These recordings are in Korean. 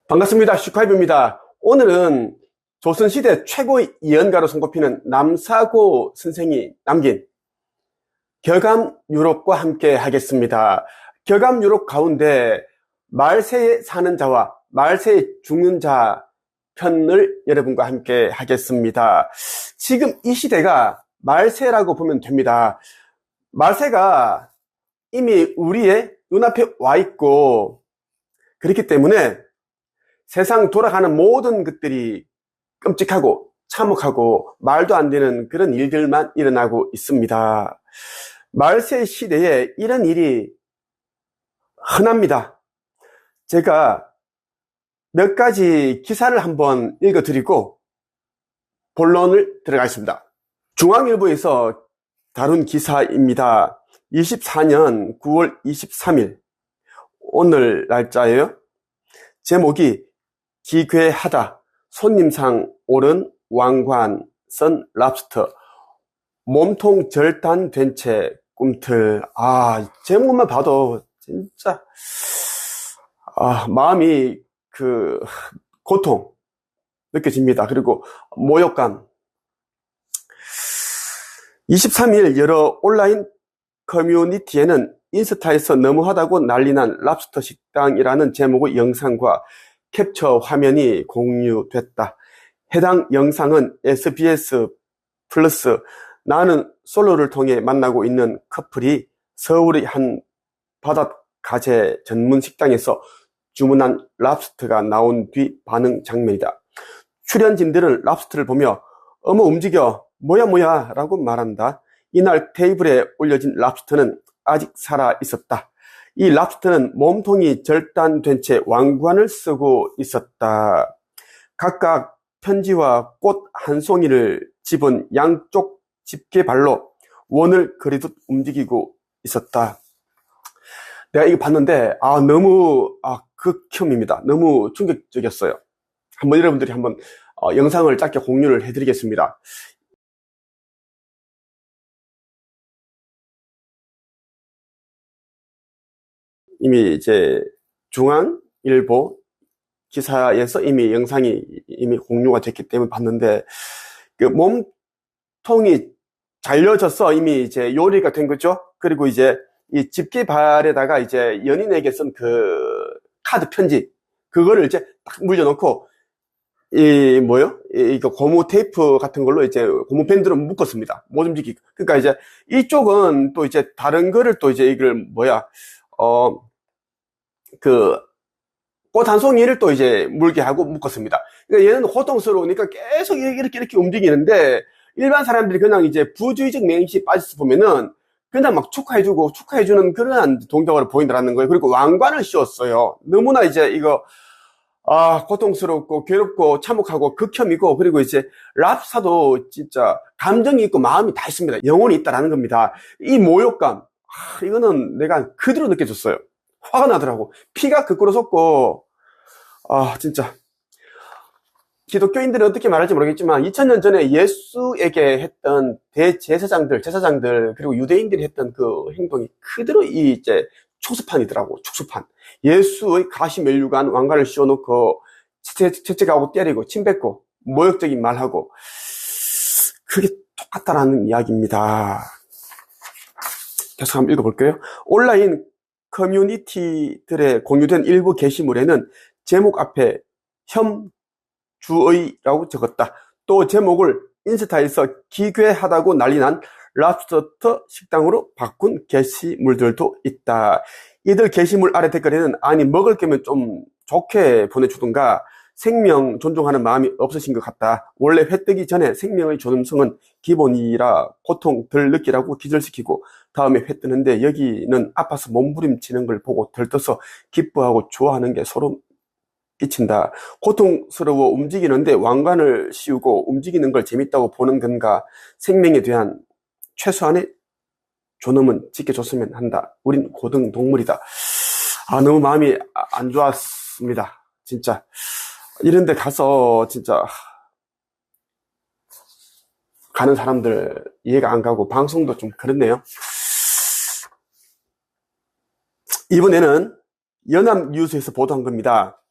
반갑습니다. 슈카이브입니다. 오늘은 조선시대 최고의 예언가로 손꼽히는 남사고 선생이 남긴 격암유록과 함께 하겠습니다. 격암유록 가운데 말세에 사는 자와 말세에 죽는 자 편을 여러분과 함께 하겠습니다. 지금 이 시대가 말세라고 보면 됩니다. 말세가 이미 우리의 눈앞에 와 있고, 그렇기 때문에 세상 돌아가는 모든 것들이 끔찍하고 참혹하고 말도 안 되는 그런 일들만 일어나고 있습니다. 말세 시대에 이런 일이 흔합니다. 제가 몇 가지 기사를 한번 읽어드리고 본론을 들어가겠습니다. 중앙일보에서 다룬 기사입니다. 24년 9월 23일 오늘 날짜예요. 제목이 기괴하다. 손님상 오른 왕관 선 랍스터. 몸통 절단된 채 꿈틀. 제목만 봐도 진짜 마음이 고통 느껴집니다. 그리고 모욕감. 23일 여러 온라인 커뮤니티에는 인스타에서 너무하다고 난리난 랍스터 식당이라는 제목의 영상과 캡처 화면이 공유됐다. 해당 영상은 SBS 플러스 나는 솔로를 통해 만나고 있는 커플이 서울의 한 바닷가재 전문 식당에서 주문한 랍스터가 나온 뒤 반응 장면이다. 출연진들은 랍스터를 보며 어머 움직여 뭐야 라고 말한다. 이날 테이블에 올려진 랍스터는 아직 살아 있었다. 이 랍스터는 몸통이 절단된 채 왕관을 쓰고 있었다. 각각 편지와 꽃 한 송이를 집은 양쪽 집게발로 원을 그리듯 움직이고 있었다. 내가 이거 봤는데 너무 극혐입니다. 너무 충격적이었어요. 한번 여러분들이 한번 영상을 짧게 공유를 해드리겠습니다. 이미 이제 중앙일보 기사에서 이미 영상이 이미 공유가 됐기 때문에 봤는데, 그 몸통이 잘려져서 이미 이제 요리가 된 거죠. 그리고 이제 이 집게발에다가 이제 연인에게 쓴 카드 편지, 그거를 이제 딱 물려놓고, 이거 고무 테이프 같은 걸로 이제 고무 밴드로 묶었습니다. 못 움직이게. 그러니까 이제 이쪽은 또 이제 다른 거를 또 이제 이걸 꽃 한 송이를 또 이제 물게 하고 묶었습니다. 그러니까 얘는 고통스러우니까 계속 이렇게 움직이는데, 일반 사람들이 그냥 이제 부주의적 맹시에 빠져서 보면은 그냥 막 축하해주는 그런 동작으로 보인다는 거예요. 그리고 왕관을 씌웠어요. 너무나 이제 이거, 고통스럽고 괴롭고 참혹하고 극혐이고, 그리고 이제 랍스타도 진짜 감정이 있고 마음이 다 있습니다. 영혼이 있다라는 겁니다. 이 모욕감, 이거는 내가 그대로 느껴졌어요. 화가 나더라고. 피가 거꾸로 솟고, 진짜. 기독교인들은 어떻게 말할지 모르겠지만 2000년 전에 예수에게 했던 제사장들, 그리고 유대인들이 했던 그 행동이 그대로 이제 축소판이더라고. 축소판. 예수의 가시 면류관 왕관을 씌워놓고 채찍하고 때리고 침 뱉고 모욕적인 말하고, 그게 똑같다라는 이야기입니다. 계속 한번 읽어볼게요. 온라인 커뮤니티들에 공유된 일부 게시물에는 제목 앞에 혐주의라고 적었다. 또 제목을 인스타에서 기괴하다고 난리난 랍스터 식당으로 바꾼 게시물들도 있다. 이들 게시물 아래 댓글에는 먹을 거면 좀 좋게 보내주든가, 생명 존중하는 마음이 없으신 것 같다. 원래 회 뜨기 전에 생명의 존엄성은 기본이라 고통 덜 느끼라고 기절시키고 다음에 회 뜨는데 여기는 아파서 몸부림치는 걸 보고 들떠서 기뻐하고 좋아하는 게 소름 끼친다. 고통스러워 움직이는데 왕관을 씌우고 움직이는 걸 재밌다고 보는 건가. 생명에 대한 최소한의 존엄은 지켜줬으면 한다. 우린 고등동물이다. 너무 마음이 안 좋았습니다. 진짜. 이런 데 가서 진짜 가는 사람들 이해가 안 가고, 방송도 좀 그렇네요. 이번에는 연합뉴스에서 보도한 겁니다.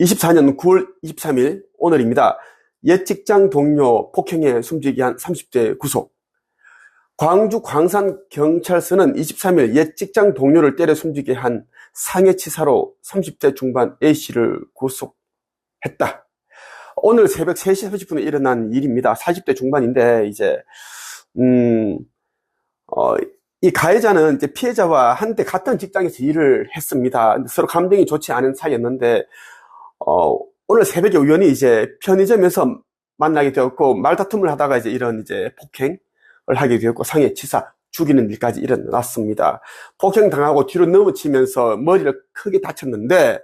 24년 9월 23일 오늘입니다. 옛 직장 동료 폭행에 숨지게 한 30대 구속. 광주 광산경찰서는 23일 옛 직장 동료를 때려 숨지게 한 상해치사로 30대 중반 A씨를 구속했다. 오늘 새벽 3시 30분에 일어난 일입니다. 40대 중반인데 이제 이 가해자는 이제 피해자와 한때 같은 직장에서 일을 했습니다. 서로 감정이 좋지 않은 사이였는데 오늘 새벽에 우연히 이제 편의점에서 만나게 되었고 말다툼을 하다가 이제 이런 이제 폭행을 하게 되었고 상해치사 죽이는 일까지 일어났습니다. 폭행 당하고 뒤로 넘어지면서 머리를 크게 다쳤는데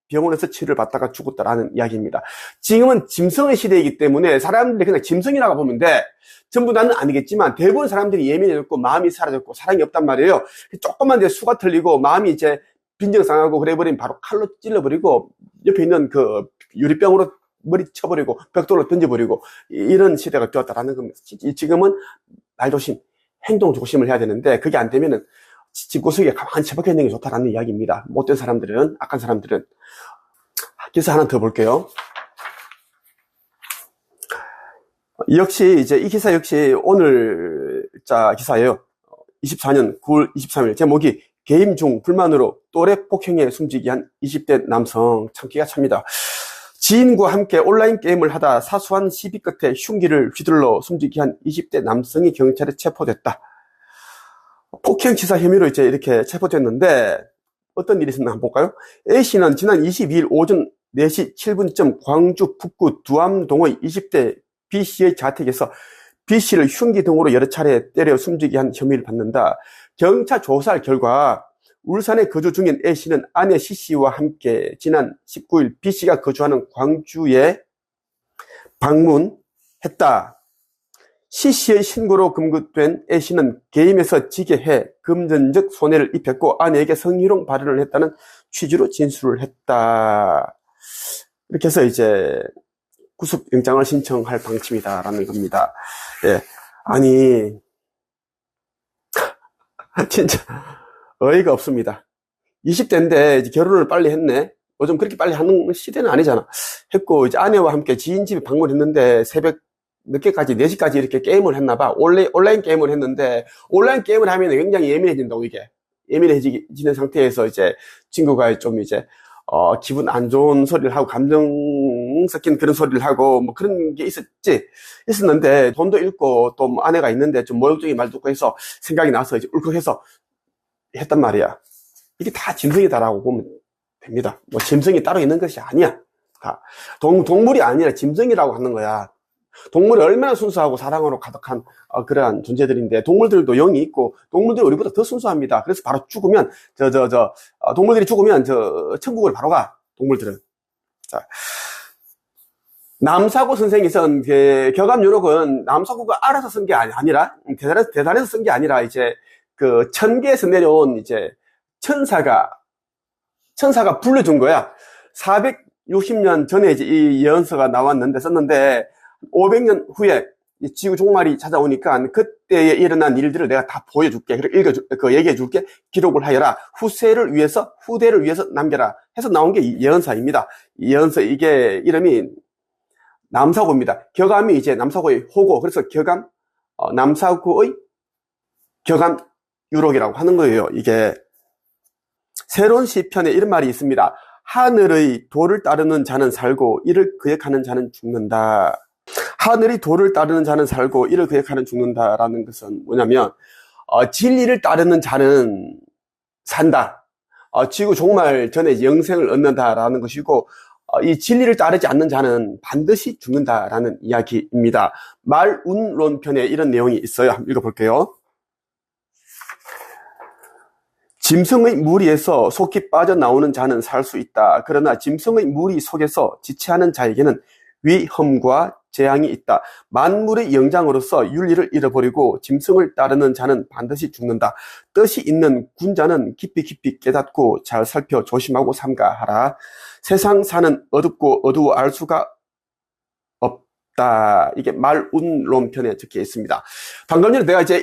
병원에서 치료를 받다가 죽었다라는 이야기입니다. 지금은 짐승의 시대이기 때문에 사람들이 그냥 짐승이라고 보면 돼. 전부 다는 아니겠지만 대부분 사람들이 예민해졌고 마음이 사라졌고 사랑이 없단 말이에요. 조금만 이제 수가 틀리고 마음이 이제 빈정상하고 그래버리면 바로 칼로 찔러버리고 옆에 있는 그 유리병으로 머리 쳐버리고 벽돌로 던져버리고 이런 시대가 되었다라는 겁니다. 지금은 말 조심, 행동 조심을 해야 되는데 그게 안 되면은 집구석에 가만히 처박혀 있는 게 좋다라는 이야기입니다. 못된 사람들은, 악한 사람들은. 기사 하나 더 볼게요. 역시 이제 이 기사 역시 오늘자 기사예요. 24년 9월 23일 제목이 개임 중 불만으로 또래 폭행에 숨지게 한 20대 남성. 참 기가 찹니다. 지인과 함께 온라인 게임을 하다 사소한 시비 끝에 흉기를 휘둘러 숨지게 한 20대 남성이 경찰에 체포됐다. 폭행치사 혐의로 이제 이렇게 체포됐는데 어떤 일이 있었나 한번 볼까요? A씨는 지난 22일 오전 4시 7분쯤 광주 북구 두암동의 20대 B씨의 자택에서 B씨를 흉기 등으로 여러 차례 때려 숨지게 한 혐의를 받는다. 경찰 조사 결과 울산에 거주 중인 A씨는 아내 C씨와 함께 지난 19일 B씨가 거주하는 광주에 방문했다. C씨의 신고로 검거된 A씨는 게임에서 지게 해 금전적 손해를 입혔고 아내에게 성희롱 발언을 했다는 취지로 진술을 했다. 이렇게 해서 이제 구속영장을 신청할 방침이다라는 겁니다. 예. 아니, 진짜 어이가 없습니다. 20대인데 이제 결혼을 빨리 했네. 요즘 그렇게 빨리 하는 시대는 아니잖아. 했고 이제 아내와 함께 지인 집에 방문했는데 새벽 늦게까지 4시까지 이렇게 게임을 했나봐. 온라인 게임을 했는데 온라인 게임을 하면 굉장히 예민해진다고 이게. 예민해지는 상태에서 이제 친구가 좀 이제 기분 안 좋은 소리를 하고 감정 섞인 그런 소리를 하고 뭐 그런 게 있었는데 돈도 잃고 또 뭐 아내가 있는데 좀 모욕적인 말 듣고 해서 생각이 나서 이제 울컥해서 했단 말이야. 이게 다 짐승이다라고 보면 됩니다. 뭐 짐승이 따로 있는 것이 아니야. 다 동물이 아니라 짐승이라고 하는 거야. 동물이 얼마나 순수하고 사랑으로 가득한 그러한 존재들인데 동물들도 영이 있고 동물들이 우리보다 더 순수합니다. 그래서 바로 죽으면 동물들이 죽으면 천국을 바로 가. 동물들은. 자, 남사고 선생이 쓴 교감 요록은 남사고가 알아서 쓴 게 아니라 대단해서 쓴 게 아니라 이제 그 천계에서 내려온 이제 천사가 불러준 거야. 460년 전에 이제 이 예언서가 나왔는데 썼는데 500년 후에 지구 종말이 찾아오니까 그때에 일어난 일들을 내가 다 보여줄게. 그리고 얘기해줄게. 기록을 하여라. 후대를 위해서 남겨라. 해서 나온 게 예언사입니다. 예언서 이게 이름이 남사고입니다. 교감이 이제 남사고의 호고. 그래서 남사고의 교감 유록이라고 하는 거예요. 이게 새로운 시편에 이런 말이 있습니다. 하늘의 도를 따르는 자는 살고 이를 거역하는 자는 죽는다. 하늘이 도를 따르는 자는 살고 이를 거역하는 죽는다라는 것은 뭐냐면 진리를 따르는 자는 산다. 지구 종말 전에 영생을 얻는다라는 것이고 이 진리를 따르지 않는 자는 반드시 죽는다라는 이야기입니다. 말운론편에 이런 내용이 있어요. 한번 읽어볼게요. 짐승의 무리에서 속히 빠져나오는 자는 살 수 있다. 그러나 짐승의 무리 속에서 지체하는 자에게는 위험과 재앙이 있다. 만물의 영장으로서 윤리를 잃어버리고 짐승을 따르는 자는 반드시 죽는다. 뜻이 있는 군자는 깊이 깨닫고 잘 살펴 조심하고 삼가하라. 세상 사는 어둡고 어두워 알 수가 없다. 이게 말운론편에 적혀 있습니다. 방금 전에 내가 이제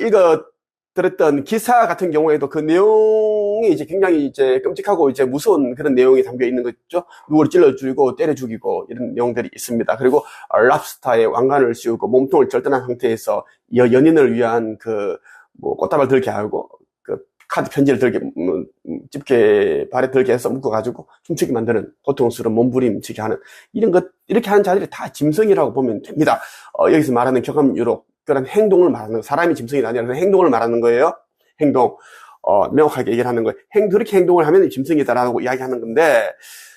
들었던 기사 같은 경우에도 그 내용이 내용이 이제 굉장히 이제 끔찍하고 이제 무서운 그런 내용이 담겨 있는 거죠. 누구를 찔러 죽이고 때려 죽이고 이런 내용들이 있습니다. 그리고 랍스타에 왕관을 씌우고 몸통을 절단한 상태에서 연인을 위한 뭐 꽃다발 들게 하고 카드 편지를 들게 집게 발에 들게 해서 묶어가지고 춤추게 만드는 고통스러운 몸부림치게 하는 이렇게 하는 자들이 다 짐승이라고 보면 됩니다. 여기서 말하는 격암유로 그런 행동을 말하는 거, 사람이 짐승이 아니라 행동을 말하는 거예요. 행동. 명확하게 얘기를 하는 거예요. 그렇게 행동을 하면 짐승이다라고 이야기하는 건데,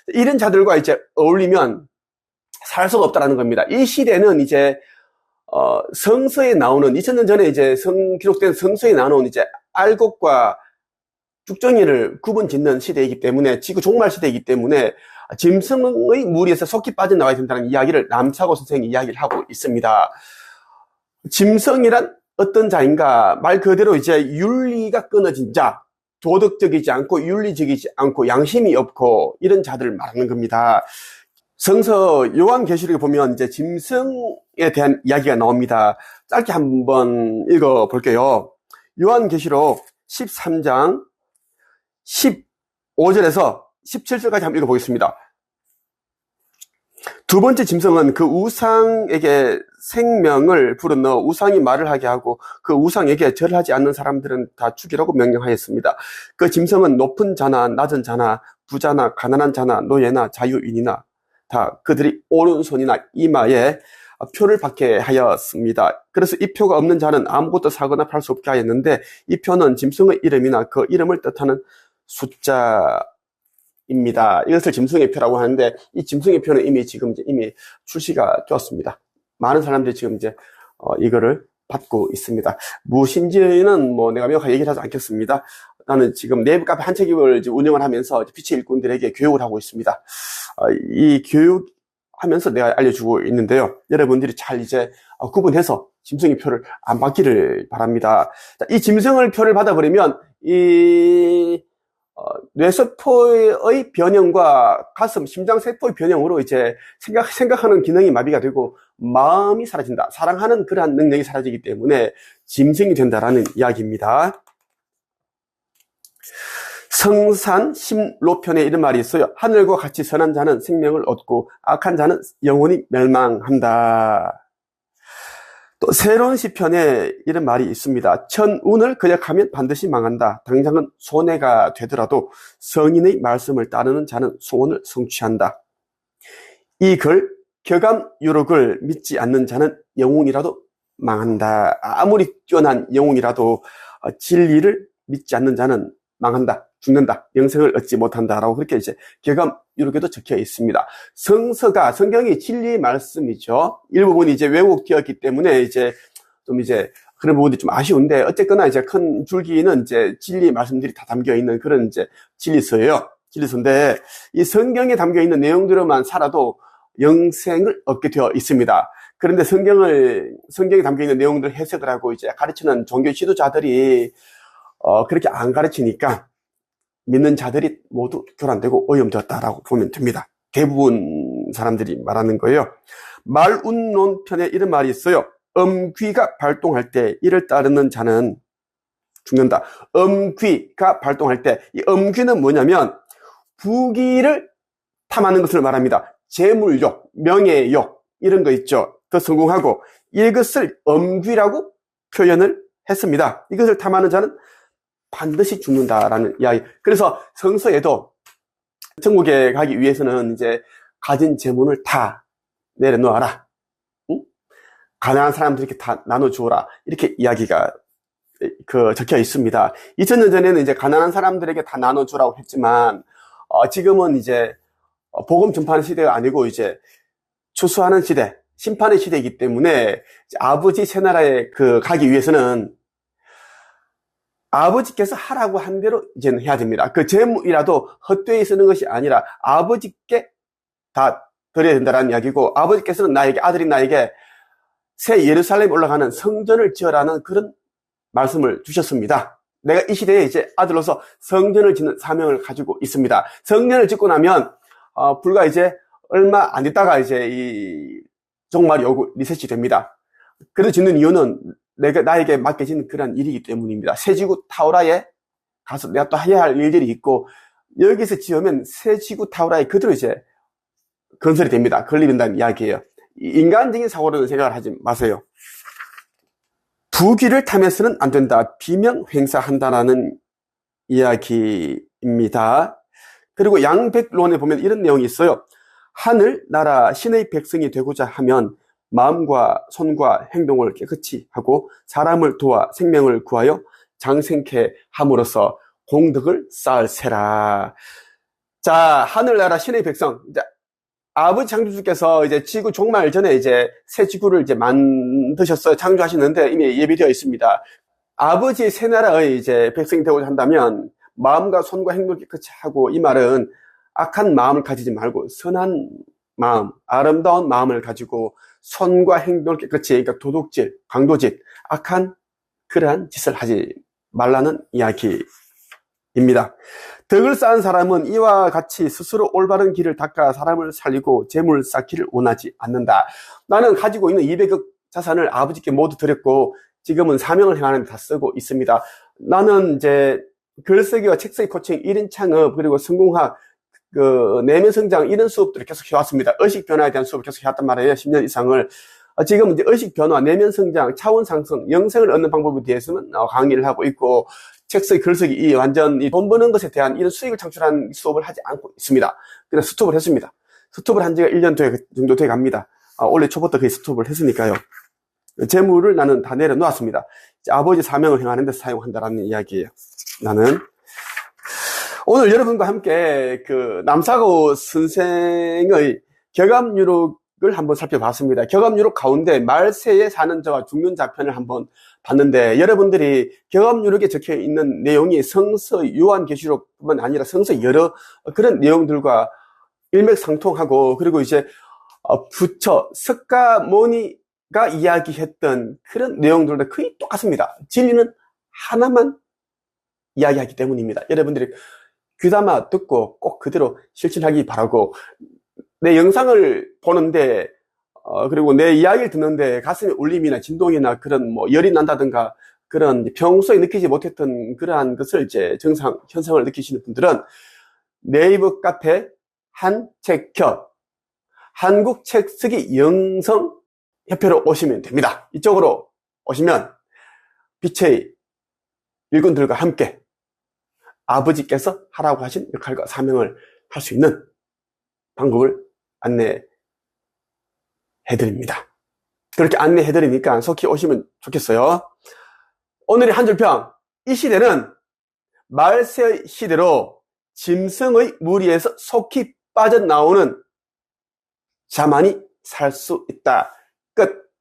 이런 자들과 이제 어울리면 살 수가 없다라는 겁니다. 이 시대는 이제, 성서에 나오는, 2000년 전에 이제 기록된 성서에 나오는 이제 알곡과 죽정이를 구분 짓는 시대이기 때문에, 지구 종말 시대이기 때문에, 짐승의 무리에서 속히 빠져나와야 된다는 이야기를 남사고 선생이 이야기를 하고 있습니다. 짐승이란 어떤 자인가? 말 그대로 이제 윤리가 끊어진 자, 도덕적이지 않고 윤리적이지 않고 양심이 없고 이런 자들을 말하는 겁니다. 성서 요한계시록에 보면 이제 짐승에 대한 이야기가 나옵니다. 짧게 한번 읽어 볼게요. 요한계시록 13장 15절에서 17절까지 한번 읽어 보겠습니다. 두 번째 짐승은 그 우상에게 생명을 불어넣어 우상이 말을 하게 하고 그 우상에게 절하지 않는 사람들은 다 죽이라고 명령하였습니다. 그 짐승은 높은 자나 낮은 자나 부자나 가난한 자나 노예나 자유인이나 다 그들이 오른손이나 이마에 표를 받게 하였습니다. 그래서 이 표가 없는 자는 아무것도 사거나 팔 수 없게 하였는데 이 표는 짐승의 이름이나 그 이름을 뜻하는 숫자입니다. 이것을 짐승의 표라고 하는데 이 짐승의 표는 이미 출시가 되었습니다. 많은 사람들이 지금 이제 이거를 받고 있습니다. 무엇인지는 뭐 내가 명확하게 얘기를 하지 않겠습니다. 나는 지금 내부 카페 한 책을 운영을 하면서 피치 일꾼들에게 교육을 하고 있습니다. 이 교육하면서 내가 알려주고 있는데요. 여러분들이 잘 이제 구분해서 짐승의 표를 안 받기를 바랍니다. 이 짐승의 표를 받아버리면 뇌세포의 변형과 가슴, 심장세포의 변형으로 이제 생각하는 기능이 마비가 되고 마음이 사라진다. 사랑하는 그러한 능력이 사라지기 때문에 짐승이 된다라는 이야기입니다. 성산 심로편에 이런 말이 있어요. 하늘과 같이 선한 자는 생명을 얻고 악한 자는 영원히 멸망한다. 또 새로운 시편에 이런 말이 있습니다. 천운을 거역하면 반드시 망한다. 당장은 손해가 되더라도 성인의 말씀을 따르는 자는 소원을 성취한다. 이 글 격암유록을 믿지 않는 자는 영웅이라도 망한다. 아무리 뛰어난 영웅이라도 진리를 믿지 않는 자는 망한다. 죽는다. 영생을 얻지 못한다라고 그렇게 이제 격암유록에도 적혀 있습니다. 성경이 진리의 말씀이죠. 일부분이 이제 왜곡되었기 때문에 이제 그런 부분들이 좀 아쉬운데 어쨌거나 이제 큰 줄기는 이제 진리의 말씀들이 다 담겨 있는 그런 이제 진리서예요. 진리서인데 이 성경에 담겨 있는 내용들만 살아도 영생을 얻게 되어 있습니다. 그런데 성경에 담겨 있는 내용들을 해석을 하고 이제 가르치는 종교 지도자들이 그렇게 안 가르치니까 믿는 자들이 모두 교란되고 오염되었다라고 보면 됩니다. 대부분 사람들이 말하는 거예요. 말운론 편에 이런 말이 있어요. 엄귀가 발동할 때 이를 따르는 자는 죽는다. 엄귀가 발동할 때 이 엄귀는 뭐냐면 부귀를 탐하는 것을 말합니다. 재물욕, 명예욕 이런 거 있죠. 더 성공하고 이것을 엄귀라고 표현을 했습니다. 이것을 탐하는 자는 반드시 죽는다라는 이야기. 그래서 성서에도 천국에 가기 위해서는 이제 가진 재물을 다 내려놓아라. 응? 가난한 사람들에게 다 나눠주어라. 이렇게 이야기가 적혀 있습니다. 2000년 전에는 이제 가난한 사람들에게 다 나눠주라고 했지만 지금은 이제 복음 전파하는 시대가 아니고 이제 추수하는 시대, 심판의 시대이기 때문에 아버지 새 나라에 가기 위해서는 아버지께서 하라고 한 대로 이제는 해야 됩니다. 그 재물이라도 헛되이 쓰는 것이 아니라 아버지께 다 드려야 된다는 이야기고 아버지께서는 아들인 나에게 새 예루살렘에 올라가는 성전을 지어라는 그런 말씀을 주셨습니다. 내가 이 시대에 이제 아들로서 성전을 짓는 사명을 가지고 있습니다. 성전을 짓고 나면 불과 이제 얼마 안 됐다가 이제 이 종말이 오고 리셋이 됩니다. 그래서 짓는 이유는 나에게 맡겨진 그런 일이기 때문입니다. 새 지구 타오라에 가서 내가 또 해야 할 일들이 있고, 여기서 지으면 새 지구 타워라에 그대로 이제 건설이 됩니다. 건립된다는 이야기예요. 인간적인 사고로는 생각을 하지 마세요. 부귀를 탐해서는 안 된다. 비명 횡사한다라는 이야기입니다. 그리고 양백론에 보면 이런 내용이 있어요. 하늘, 나라, 신의 백성이 되고자 하면 마음과 손과 행동을 깨끗이 하고 사람을 도와 생명을 구하여 장생케 함으로써 공덕을 쌓을세라. 자, 하늘나라 신의 백성. 이제 아버지 창조주께서 이제 지구 종말 전에 이제 새 지구를 이제 만드셨어요. 창조하시는데 이미 예비되어 있습니다. 아버지의 새 나라의 이제 백성이 되고자 한다면 마음과 손과 행동을 깨끗이 하고, 이 말은 악한 마음을 가지지 말고 선한 마음, 아름다운 마음을 가지고 손과 행동을 깨끗이, 그러니까 도둑질, 강도짓, 악한 그러한 짓을 하지 말라는 이야기입니다. 덕을 쌓은 사람은 이와 같이 스스로 올바른 길을 닦아 사람을 살리고 재물 쌓기를 원하지 않는다. 나는 가지고 있는 200억 자산을 아버지께 모두 드렸고 지금은 사명을 행하는 데 다 쓰고 있습니다. 나는 이제 글쓰기와 책쓰기 코칭, 1인 창업, 그리고 성공학, 내면 성장, 이런 수업들을 계속 해왔습니다. 의식 변화에 대한 수업을 계속 해왔단 말이에요. 10년 이상을. 지금 이제 의식 변화, 내면 성장, 차원 상승, 영생을 얻는 방법에 대해서는 강의를 하고 있고, 책쓰기, 글쓰기, 이 완전 돈 버는 것에 대한 이런 수익을 창출하는 수업을 하지 않고 있습니다. 그냥 스톱을 했습니다. 스톱을 한 지가 1년 정도 돼 갑니다. 올해 초부터 거의 스톱을 했으니까요. 재물을 나는 다 내려놓았습니다. 아버지 사명을 행하는 데 사용한다라는 이야기예요. 나는 오늘 여러분과 함께 남사고 선생의 격암유록을 한번 살펴봤습니다. 격암유록 가운데 말세에 사는 자와 죽는 자 편을 한번 봤는데, 여러분들이 격암유록에 적혀 있는 내용이 성서 요한계시록뿐만 아니라 성서 여러 그런 내용들과 일맥상통하고, 그리고 이제 부처 석가모니가 이야기했던 그런 내용들과 거의 똑같습니다. 진리는 하나만 이야기하기 때문입니다. 여러분들이 귀담아 듣고 꼭 그대로 실천하기 바라고, 내 영상을 보는데 그리고 내 이야기를 듣는데 가슴에 울림이나 진동이나 그런 열이 난다든가 그런 평소에 느끼지 못했던 그러한 것을 이제 현상을 느끼시는 분들은 네이버 카페 한책협 한국책쓰기 영성협회로 오시면 됩니다. 이쪽으로 오시면 빛의 일꾼들과 함께 아버지께서 하라고 하신 역할과 사명을 할 수 있는 방법을 안내해드립니다. 그렇게 안내해드리니까 속히 오시면 좋겠어요. 오늘의 한 줄평. 이 시대는 말세 시대로 짐승의 무리에서 속히 빠져나오는 자만이 살 수 있다. 끝.